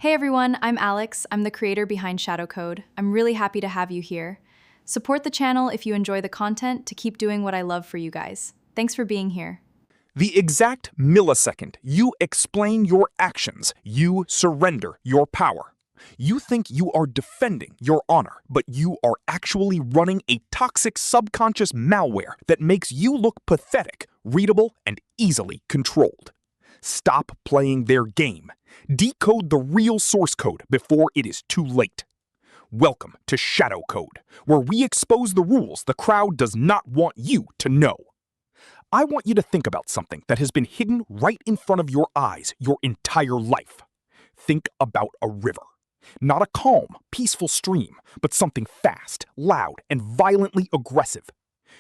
Hey everyone, I'm Alex. I'm the creator behind Decode. I'm really happy to have you here. Support the channel if you enjoy the content to keep doing what I love for you guys. Thanks for being here. The exact millisecond you explain your actions, you surrender your power. You think you are defending your honor, but you are actually running a toxic subconscious malware that makes you look pathetic, readable, and easily controlled. Stop playing their game. Decode the real source code before it is too late. Welcome to Shadow Code, where we expose the rules the crowd does not want you to know. I want you to think about something that has been hidden right in front of your eyes your entire life. Think about a river. Not a calm, peaceful stream, but something fast, loud, and violently aggressive.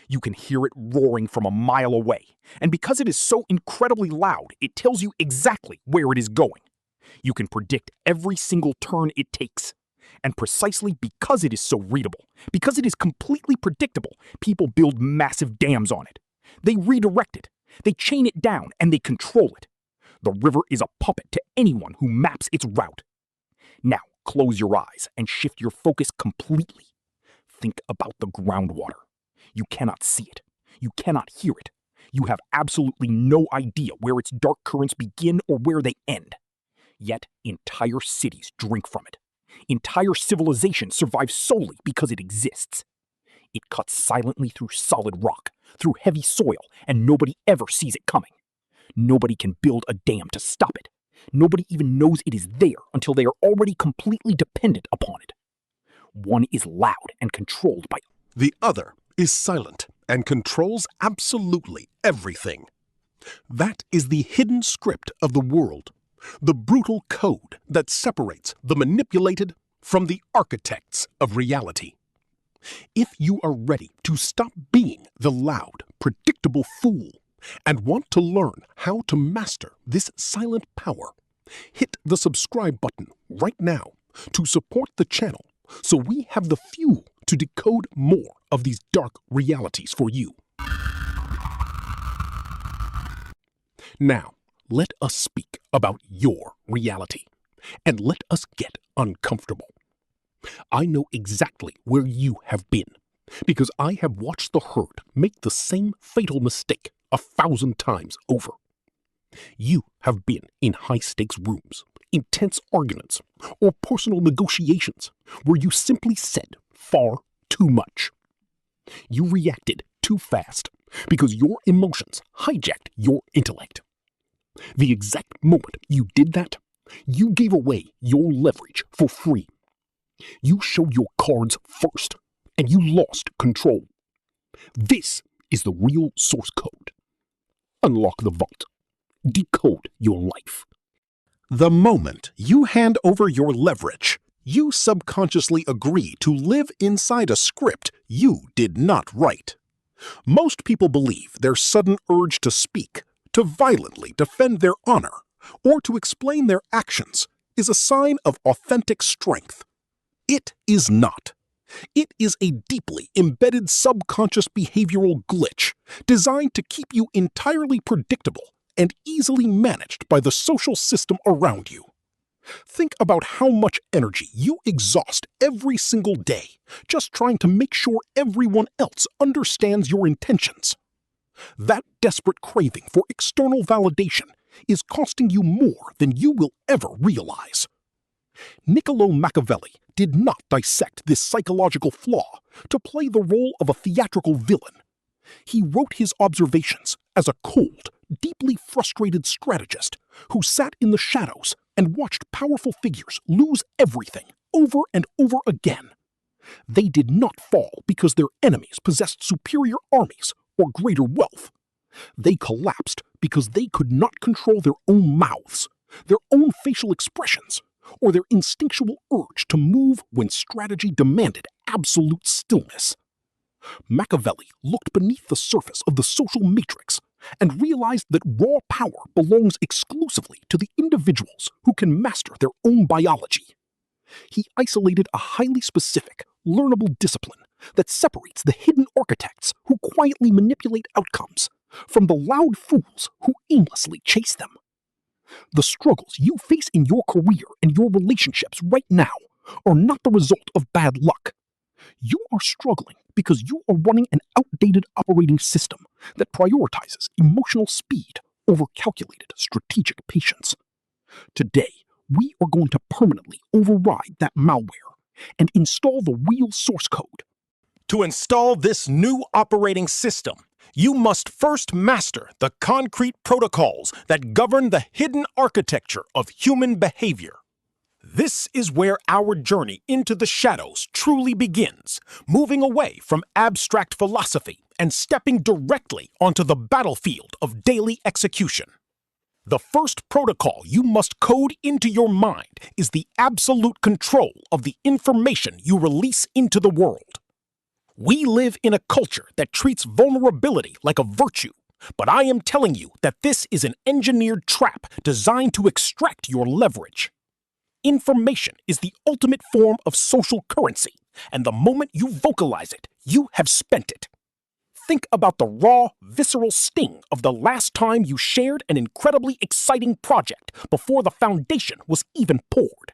You can hear it roaring from a mile away, and because it is so incredibly loud, it tells you exactly where it is going. You can predict every single turn it takes. And precisely because it is so readable, because it is completely predictable, people build massive dams on it. They redirect it, they chain it down, and they control it. The river is a puppet to anyone who maps its route. Now, close your eyes and shift your focus completely. Think about the groundwater. You cannot see it. You cannot hear it. You have absolutely no idea where its dark currents begin or where they end. Yet, entire cities drink from it. Entire civilizations survive solely because it exists. It cuts silently through solid rock, through heavy soil, and nobody ever sees it coming. Nobody can build a dam to stop it. Nobody even knows it is there until they are already completely dependent upon it. One is loud and controlled by the other is silent and controls absolutely everything. That is the hidden script of the world, the brutal code that separates the manipulated from the architects of reality. If you are ready to stop being the loud, predictable fool and want to learn how to master this silent power, hit the subscribe button right now to support the channel so we have the fuel to decode more of these dark realities for you. Now, let us speak about your reality, and let us get uncomfortable. I know exactly where you have been, because I have watched the herd make the same fatal mistake 1,000 times over. You have been in high-stakes rooms, intense arguments, or personal negotiations where you simply said far too much. You reacted too fast because your emotions hijacked your intellect. The exact moment you did that, you gave away your leverage for free. You showed your cards first, and you lost control. This is the real source code. Unlock the vault. Decode your life. The moment you hand over your leverage, you subconsciously agree to live inside a script you did not write. Most people believe their sudden urge to speak, to violently defend their honor, or to explain their actions is a sign of authentic strength. It is not. It is a deeply embedded subconscious behavioral glitch designed to keep you entirely predictable and easily managed by the social system around you. Think about how much energy you exhaust every single day just trying to make sure everyone else understands your intentions. That desperate craving for external validation is costing you more than you will ever realize. Niccolo Machiavelli did not dissect this psychological flaw to play the role of a theatrical villain. He wrote his observations as a cold, deeply frustrated strategist who sat in the shadows and watched powerful figures lose everything over and over again. They did not fall because their enemies possessed superior armies or greater wealth. They collapsed because they could not control their own mouths, their own facial expressions, or their instinctual urge to move when strategy demanded absolute stillness. Machiavelli looked beneath the surface of the social matrix and realized that raw power belongs exclusively to the individuals who can master their own biology. He isolated a highly specific, learnable discipline that separates the hidden architects who quietly manipulate outcomes from the loud fools who aimlessly chase them. The struggles you face in your career and your relationships right now are not the result of bad luck. You are struggling because you are running an outdated operating system that prioritizes emotional speed over calculated strategic patience. Today, we are going to permanently override that malware and install the real source code. To install this new operating system, you must first master the concrete protocols that govern the hidden architecture of human behavior. This is where our journey into the shadows truly begins, moving away from abstract philosophy and stepping directly onto the battlefield of daily execution. The first protocol you must code into your mind is the absolute control of the information you release into the world. We live in a culture that treats vulnerability like a virtue, but I am telling you that this is an engineered trap designed to extract your leverage. Information is the ultimate form of social currency, and the moment you vocalize it, you have spent it. Think about the raw, visceral sting of the last time you shared an incredibly exciting project before the foundation was even poured.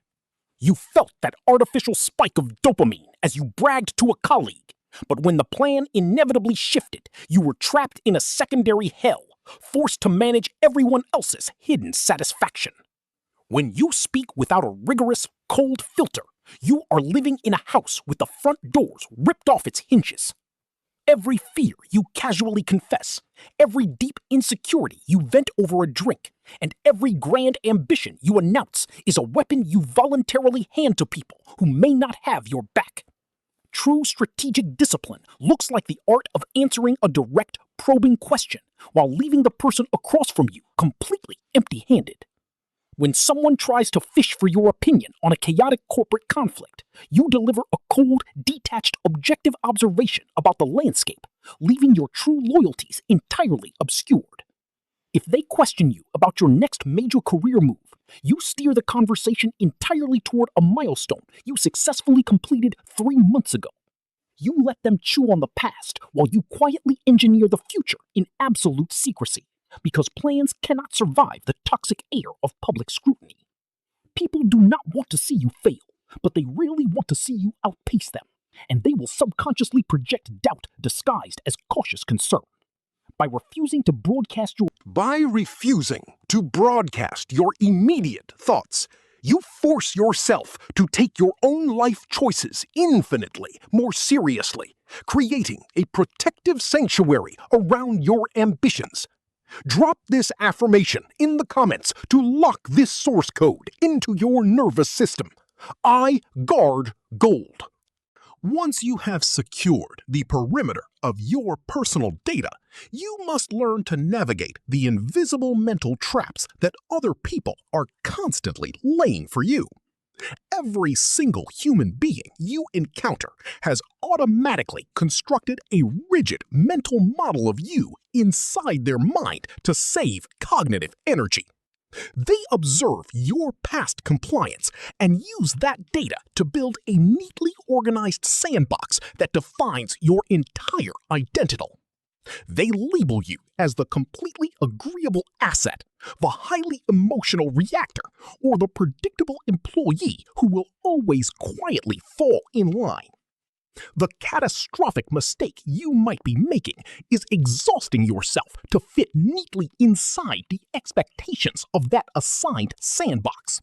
You felt that artificial spike of dopamine as you bragged to a colleague, but when the plan inevitably shifted, you were trapped in a secondary hell, forced to manage everyone else's hidden satisfaction. When you speak without a rigorous, cold filter, you are living in a house with the front doors ripped off its hinges. Every fear you casually confess, every deep insecurity you vent over a drink, and every grand ambition you announce is a weapon you voluntarily hand to people who may not have your back. True strategic discipline looks like the art of answering a direct, probing question while leaving the person across from you completely empty-handed. When someone tries to fish for your opinion on a chaotic corporate conflict, you deliver a cold, detached, objective observation about the landscape, leaving your true loyalties entirely obscured. If they question you about your next major career move, you steer the conversation entirely toward a milestone you successfully completed 3 months ago. You let them chew on the past while you quietly engineer the future in absolute secrecy, because plans cannot survive the toxic air of public scrutiny. People do not want to see you fail, but they really want to see you outpace them, and they will subconsciously project doubt disguised as cautious concern. By refusing to broadcast your immediate thoughts, you force yourself to take your own life choices infinitely more seriously, creating a protective sanctuary around your ambitions. Drop this affirmation in the comments to lock this source code into your nervous system. I guard gold. Once you have secured the perimeter of your personal data, you must learn to navigate the invisible mental traps that other people are constantly laying for you. Every single human being you encounter has automatically constructed a rigid mental model of you inside their mind to save cognitive energy. They observe your past compliance and use that data to build a neatly organized sandbox that defines your entire identity. They label you as the completely agreeable asset, the highly emotional reactor, or the predictable employee who will always quietly fall in line. The catastrophic mistake you might be making is exhausting yourself to fit neatly inside the expectations of that assigned sandbox.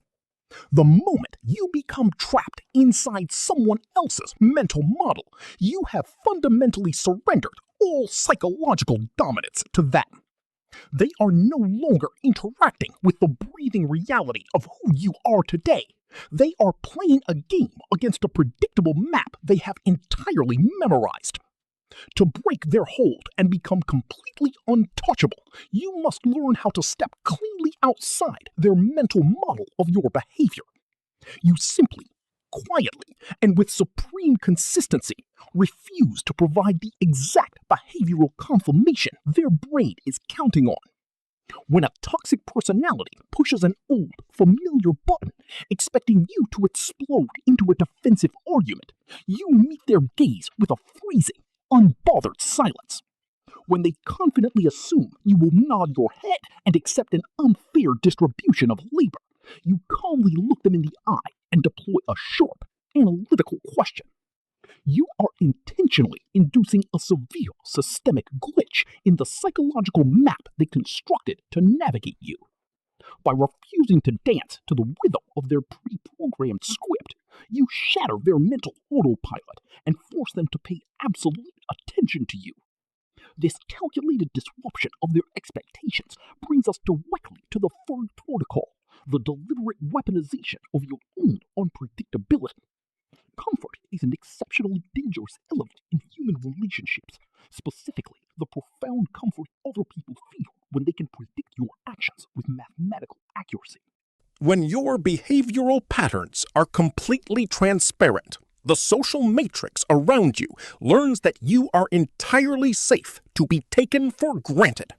The moment you become trapped inside someone else's mental model, you have fundamentally surrendered all psychological dominance to them. They are no longer interacting with the breathing reality of who you are today. They are playing a game against a predictable map they have entirely memorized. To break their hold and become completely untouchable, you must learn how to step cleanly outside their mental model of your behavior. You simply, quietly, and with supreme consistency, refuse to provide the exact behavioral confirmation their brain is counting on. When a toxic personality pushes an old, familiar button, expecting you to explode into a defensive argument, you meet their gaze with a freezing, unbothered silence. when they confidently assume you will nod your head and accept an unfair distribution of labor. You calmly look them in the eye and deploy a sharp, analytical question. You are intentionally inducing a severe systemic glitch in the psychological map they constructed to navigate you. By refusing to dance to the rhythm of their pre-programmed script, you shatter their mental autopilot and force them to pay absolute attention to you. This calculated disruption of their expectations brings us directly to the third protocol, the deliberate weaponization of your own unpredictability. Comfort is an exceptionally dangerous element in human relationships, specifically the profound comfort other people feel when they can predict your actions with mathematical accuracy. When your behavioral patterns are completely transparent, the social matrix around you learns that you are entirely safe to be taken for granted.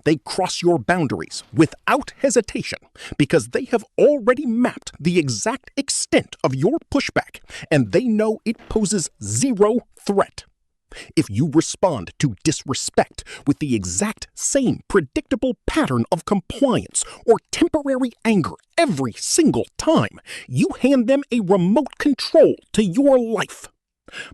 They cross your boundaries without hesitation because they have already mapped the exact extent of your pushback and they know it poses zero threat. If you respond to disrespect with the exact same predictable pattern of compliance or temporary anger every single time, you hand them a remote control to your life.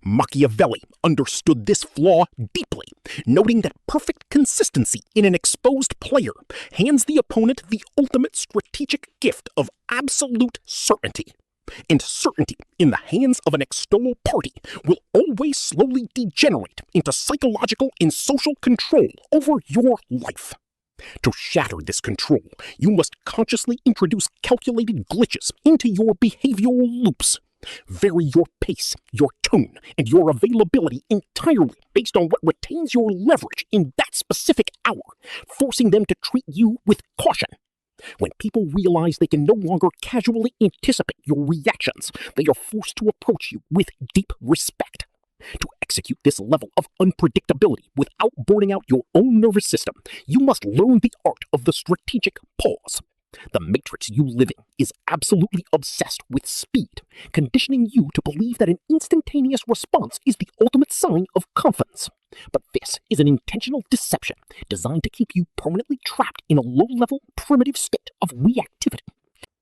Machiavelli understood this flaw deeply, noting that perfect consistency in an exposed player hands the opponent the ultimate strategic gift of absolute certainty. And certainty in the hands of an external party will always slowly degenerate into psychological and social control over your life. To shatter this control, you must consciously introduce calculated glitches into your behavioral loops. Vary your pace, your tone, and your availability entirely based on what retains your leverage in that specific hour, forcing them to treat you with caution. When people realize they can no longer casually anticipate your reactions, they are forced to approach you with deep respect. To execute this level of unpredictability without burning out your own nervous system, you must learn the art of the strategic pause. The matrix you live in is absolutely obsessed with speed, conditioning you to believe that an instantaneous response is the ultimate sign of confidence. But this is an intentional deception designed to keep you permanently trapped in a low-level, primitive state of reactivity.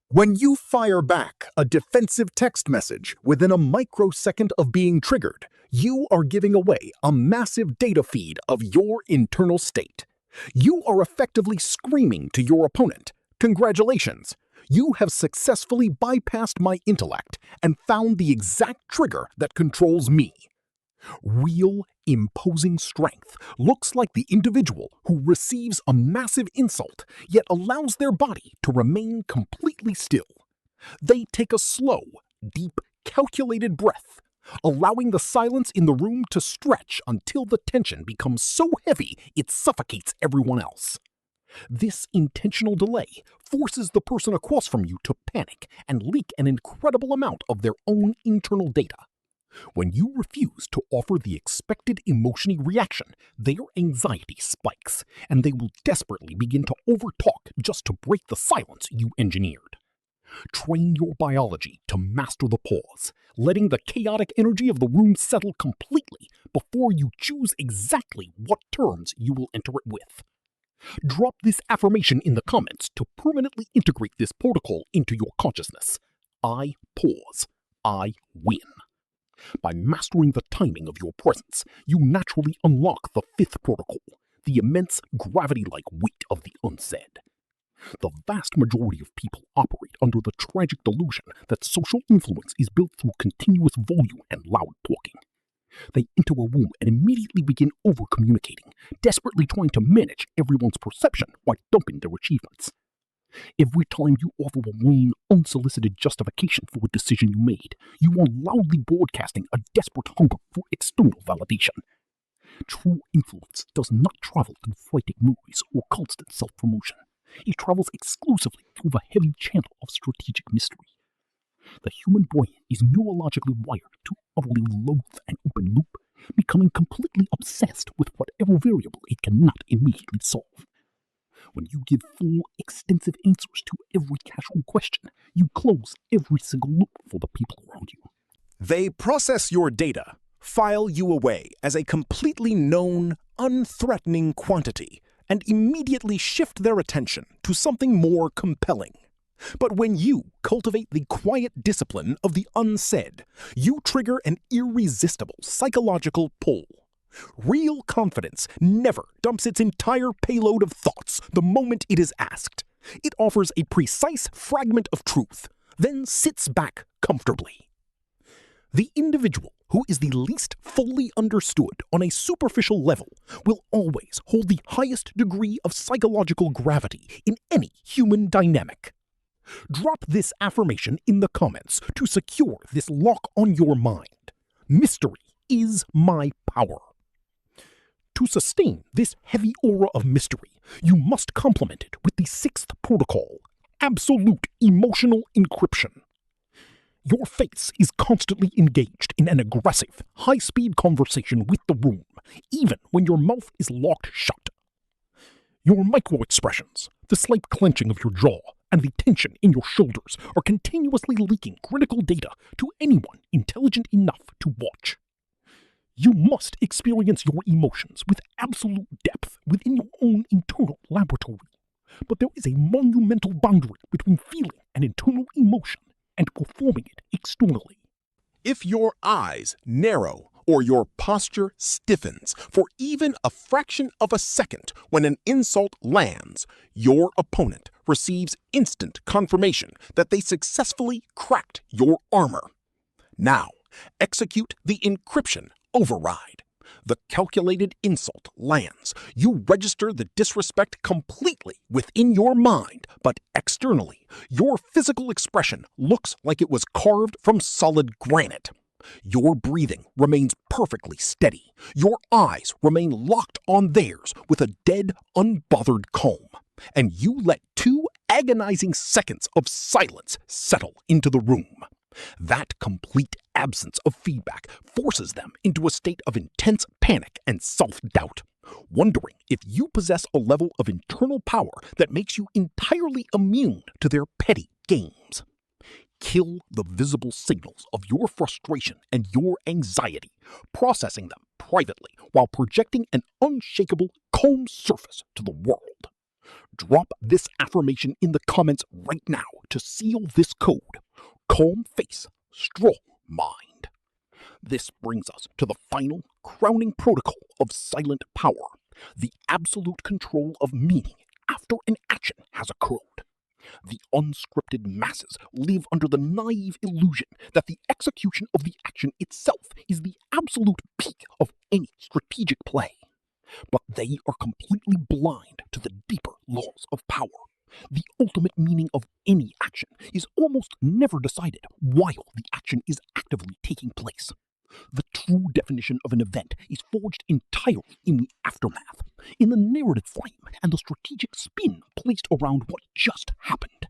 When you fire back a defensive text message within a microsecond of being triggered, you are giving away a massive data feed of your internal state. You are effectively screaming to your opponent, "Congratulations! You have successfully bypassed my intellect and found the exact trigger that controls me." Real, imposing strength looks like the individual who receives a massive insult yet allows their body to remain completely still. They take a slow, deep, calculated breath, allowing the silence in the room to stretch until the tension becomes so heavy it suffocates everyone else. This intentional delay forces the person across from you to panic and leak an incredible amount of their own internal data. When you refuse to offer the expected emotional reaction, their anxiety spikes, and they will desperately begin to overtalk just to break the silence you engineered. Train your biology to master the pause, letting the chaotic energy of the room settle completely before you choose exactly what terms you will enter it with. Drop this affirmation in the comments to permanently integrate this protocol into your consciousness. I pause. I win. By mastering the timing of your presence, you naturally unlock the fifth protocol, the immense gravity-like weight of the unsaid. The vast majority of people operate under the tragic delusion that social influence is built through continuous volume and loud talking. They enter a room and immediately begin over-communicating, desperately trying to manage everyone's perception while dumping their achievements. Every time you offer a lame, unsolicited justification for a decision you made, you are loudly broadcasting a desperate hunger for external validation. True influence does not travel through frantic movies or constant self-promotion. It travels exclusively through the heavy channel of strategic mystery. The human brain is neurologically wired to utterly loathe an open loop, becoming completely obsessed with whatever variable it cannot immediately solve. When you give full, extensive answers to every casual question, you close every single loop for the people around you. They process your data, file you away as a completely known, unthreatening quantity and immediately shift their attention to something more compelling. But when you cultivate the quiet discipline of the unsaid, you trigger an irresistible psychological pull. Real confidence never dumps its entire payload of thoughts the moment it is asked. It offers a precise fragment of truth, then sits back comfortably. The individual who is the least fully understood on a superficial level will always hold the highest degree of psychological gravity in any human dynamic. Drop this affirmation in the comments to secure this lock on your mind. Mystery is my power. To sustain this heavy aura of mystery, you must complement it with the sixth protocol, absolute emotional encryption. Your face is constantly engaged in an aggressive, high-speed conversation with the room, even when your mouth is locked shut. Your micro-expressions, the slight clenching of your jaw, and the tension in your shoulders are continuously leaking critical data to anyone intelligent enough to watch. You must experience your emotions with absolute depth within your own internal laboratory. But there is a monumental boundary between feeling an internal emotion and performing it externally. If your eyes narrow or your posture stiffens for even a fraction of a second when an insult lands, your opponent receives instant confirmation that they successfully cracked your armor. Now, execute the encryption override. The calculated insult lands. You register the disrespect completely within your mind, but externally, your physical expression looks like it was carved from solid granite. Your breathing remains perfectly steady. Your eyes remain locked on theirs with a dead, unbothered calm. And you let 2 agonizing seconds of silence settle into the room. That complete absence of feedback forces them into a state of intense panic and self-doubt, wondering if you possess a level of internal power that makes you entirely immune to their petty games. Kill the visible signals of your frustration and your anxiety, processing them privately while projecting an unshakable, calm surface to the world. Drop this affirmation in the comments right now to seal this code. Calm face, strong mind. This brings us to the final, crowning protocol of silent power, the absolute control of meaning after an action has occurred. The unscripted masses live under the naive illusion that the execution of the action itself is the absolute peak of any strategic play. But they are completely blind to the deeper laws of power. The ultimate meaning of any action is almost never decided while the action is actively taking place. The true definition of an event is forged entirely in the aftermath, in the narrative frame and the strategic spin placed around what just happened.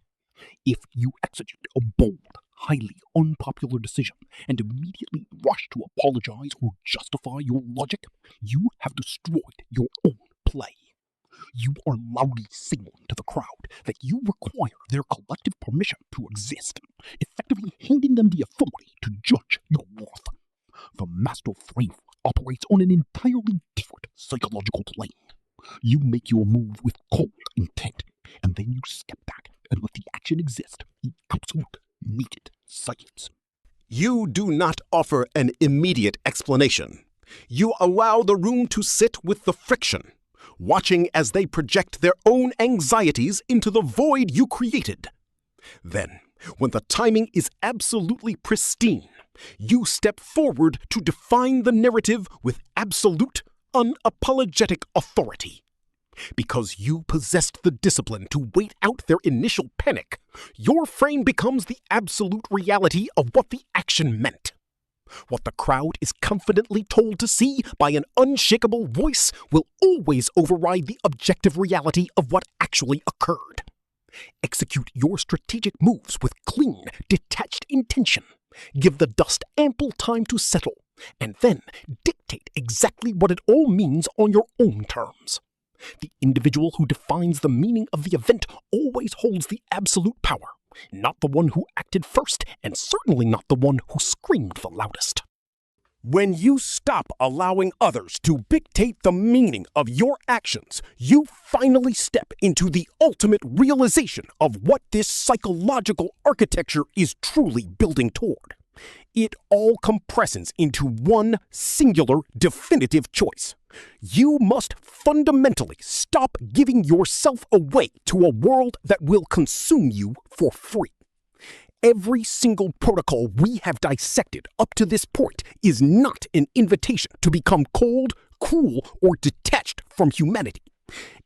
If you execute a bold, highly unpopular decision and immediately rush to apologize or justify your logic, you have destroyed your own play. You are loudly signaling to the crowd that you require their collective permission to exist, effectively handing them the authority to judge your worth. The master framework operates on an entirely different psychological plane. You make your move with cold intent, and then you step back and let the action exist in absolute, needed silence. You do not offer an immediate explanation. You allow the room to sit with the friction, watching as they project their own anxieties into the void you created. Then, when the timing is absolutely pristine, you step forward to define the narrative with absolute, unapologetic authority. Because you possessed the discipline to wait out their initial panic, your frame becomes the absolute reality of what the action meant. What the crowd is confidently told to see by an unshakable voice will always override the objective reality of what actually occurred. Execute your strategic moves with clean, detached intention. Give the dust ample time to settle, and then dictate exactly what it all means on your own terms. The individual who defines the meaning of the event always holds the absolute power, not the one who acted first, and certainly not the one who screamed the loudest. When you stop allowing others to dictate the meaning of your actions, you finally step into the ultimate realization of what this psychological architecture is truly building toward. It all compresses into one singular definitive choice. You must fundamentally stop giving yourself away to a world that will consume you for free. Every single protocol we have dissected up to this point is not an invitation to become cold, cruel, or detached from humanity.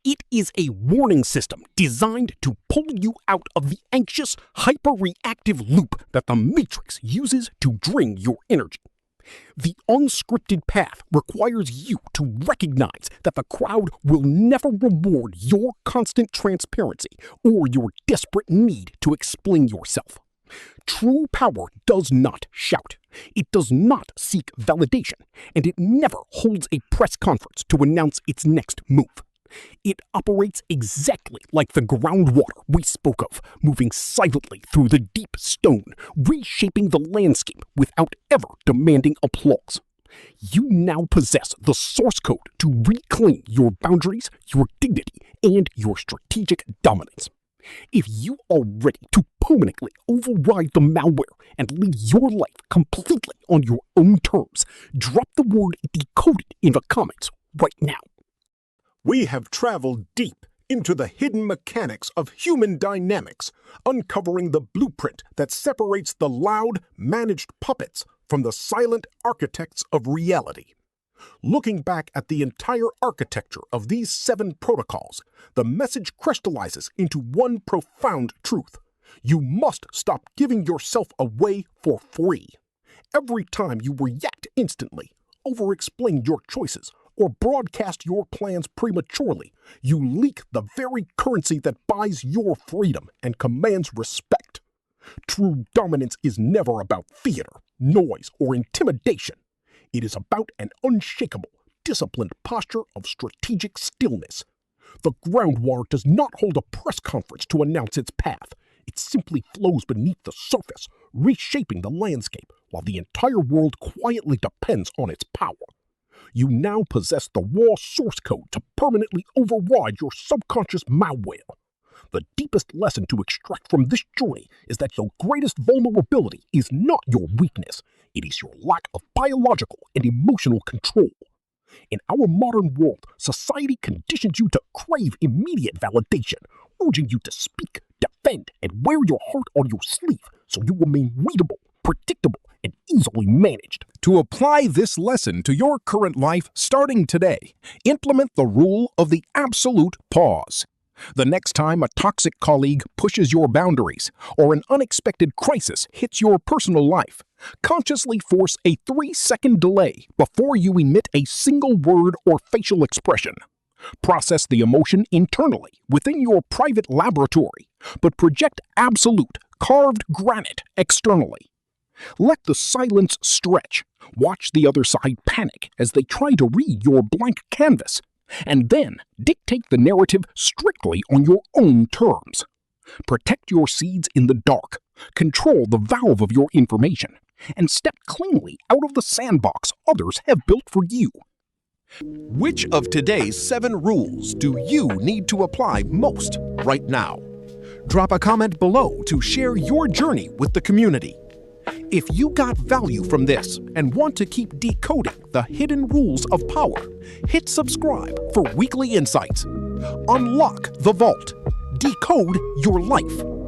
It is a warning system designed to pull you out of the anxious, hyper-reactive loop that the Matrix uses to drain your energy. The unscripted path requires you to recognize that the crowd will never reward your constant transparency or your desperate need to explain yourself. True power does not shout. It does not seek validation, and it never holds a press conference to announce its next move. It operates exactly like the groundwater we spoke of, moving silently through the deep stone, reshaping the landscape without ever demanding applause. You now possess the source code to reclaim your boundaries, your dignity, and your strategic dominance. If you are ready to permanently override the malware and lead your life completely on your own terms, drop the word Decoded in the comments right now. We have traveled deep into the hidden mechanics of human dynamics, uncovering the blueprint that separates the loud, managed puppets from the silent architects of reality. Looking back at the entire architecture of these 7 protocols, the message crystallizes into one profound truth. You must stop giving yourself away for free. Every time you react instantly, over-explain your choices, or broadcast your plans prematurely, you leak the very currency that buys your freedom and commands respect. True dominance is never about theater, noise, or intimidation. It is about an unshakable, disciplined posture of strategic stillness. The groundwater does not hold a press conference to announce its path. It simply flows beneath the surface, reshaping the landscape, while the entire world quietly depends on its power. You now possess the raw source code to permanently override your subconscious malware. The deepest lesson to extract from this journey is that your greatest vulnerability is not your weakness. It is your lack of biological and emotional control. In our modern world, society conditions you to crave immediate validation, urging you to speak, defend, and wear your heart on your sleeve so you remain readable, predictable, and easily managed. To apply this lesson to your current life starting today, implement the rule of the absolute pause. The next time a toxic colleague pushes your boundaries or an unexpected crisis hits your personal life, consciously force a 3-second delay before you emit a single word or facial expression. Process the emotion internally within your private laboratory, but project absolute, carved granite externally. Let the silence stretch. Watch the other side panic as they try to read your blank canvas. And then dictate the narrative strictly on your own terms. Protect your seeds in the dark, control the valve of your information, and step cleanly out of the sandbox others have built for you. Which of today's 7 rules do you need to apply most right now? Drop a comment below to share your journey with the community. If you got value from this and want to keep decoding the hidden rules of power, hit subscribe for weekly insights. Unlock the vault. Decode your life.